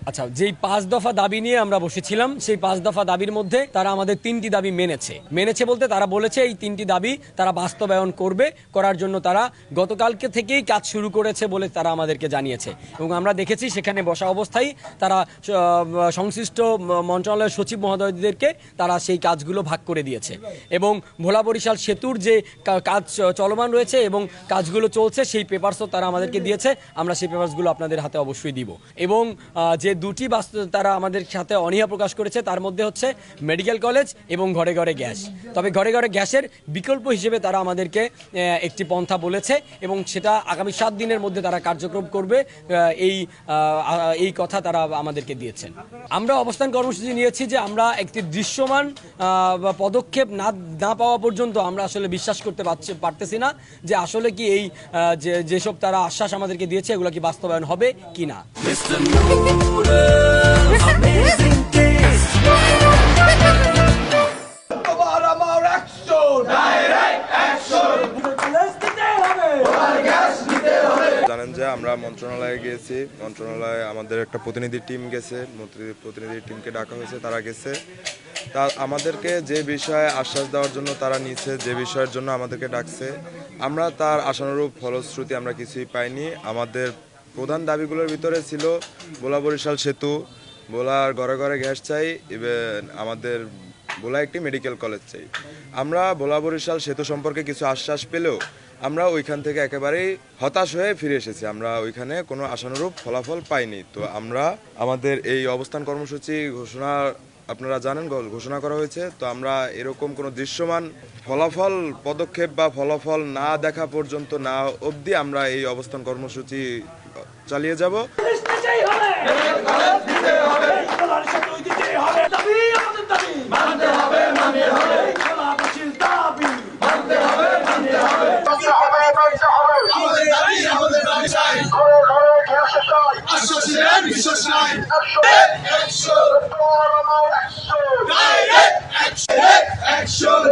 আচ্ছা, যেই 5 দফা দাবি নিয়ে আমরা বসেছিলাম, সেই 5 দফা দাবির মধ্যে তারা আমাদের 3টি দাবি মেনেছে বলতে তারা বলেছে এই 3টি দাবি তারা বাস্তবায়ন করার জন্য তারা গতকালকে থেকেই কাজ শুরু করেছে বলে তারা আমাদেরকে জানিয়েছে। এবং আমরা দেখেছি সেখানে বসা অবস্থায় তারা সংশ্লিষ্ট মন্ত্রণালয়ের সচিব মহোদয়দেরকে তারা সেই কাজগুলো ভাগ করে দিয়েছে। এবং ভোলা বরিশাল সেতুর যে কাজ চলমান রয়েছে এবং কাজগুলো চলছে, সেই পেপারসও তারা আমাদেরকে দিয়েছে। আমরা সেই পেপারসগুলো আপনাদের হাতে অবশ্যই দিব। এবং যে দুটি তারা আমাদের সাথে অনীহা প্রকাশ করেছে তার মধ্যে হচ্ছে মেডিকেল কলেজ এবং ঘরে ঘরে গ্যাস। তবে ঘরে ঘরে গ্যাসের বিকল্প হিসেবে তারা আমাদেরকে একটি পন্থা বলেছে এবং সেটা আগামী 7 দিনের মধ্যে তারা কার্যক্রম করবে, এই কথা তারা আমাদেরকে দিয়েছেন। আমরা অবস্থান কর্মসূচি নিয়েছি যে আমরা একটি দৃশ্যমান পদক্ষেপ না পাওয়া পর্যন্ত আমরা আসলে বিশ্বাস করতে পারতেছি না যে আসলে কি এই যেসব তারা আশ্বাস আমাদেরকে দিয়েছে এগুলো কি বাস্তবায়ন হবে কি না। জানেন যে আমরা মন্ত্রণালয়ে গিয়েছি, মন্ত্রণালয়ে আমাদের একটা প্রতিনিধি টিম গেছে, প্রতিনিধি টিমকে ডাকা হয়েছে, তারা গেছে। তা আমাদেরকে যে বিষয়ে আশ্বাস দেওয়ার জন্য তারা নিচ্ছে, যে বিষয়ের জন্য আমাদেরকে ডাকছে, আমরা তার আশানুরূপ ফলশ্রুতি আমরা কিছুই পাইনি। আমাদের প্রধান দাবিগুলোর ভিতরে ছিল ভোলা বরিশাল সেতু, ভোলার ঘরে ঘরে গ্যাস চাই, ইভেন আমাদের ভোলা একটি মেডিকেল কলেজ চাই। আমরা ভোলা বরিশাল সেতু সম্পর্কে কিছু আশ্বাস পেলেও আমরা ওইখান থেকে একেবারেই হতাশ হয়ে ফিরে এসেছি। আমরা ওইখানে কোনো আশানুরূপ ফলাফল পাইনি। তো আমরা আমাদের এই অবস্থান কর্মসূচি আপনারা জানেন ঘোষণা করা হয়েছে। তো আমরা এরকম কোনো দৃশ্যমান পদক্ষেপ বা ফলাফল না দেখা পর্যন্ত না অবধি আমরা এই অবস্থান কর্মসূচি চালিয়ে যাব। Action!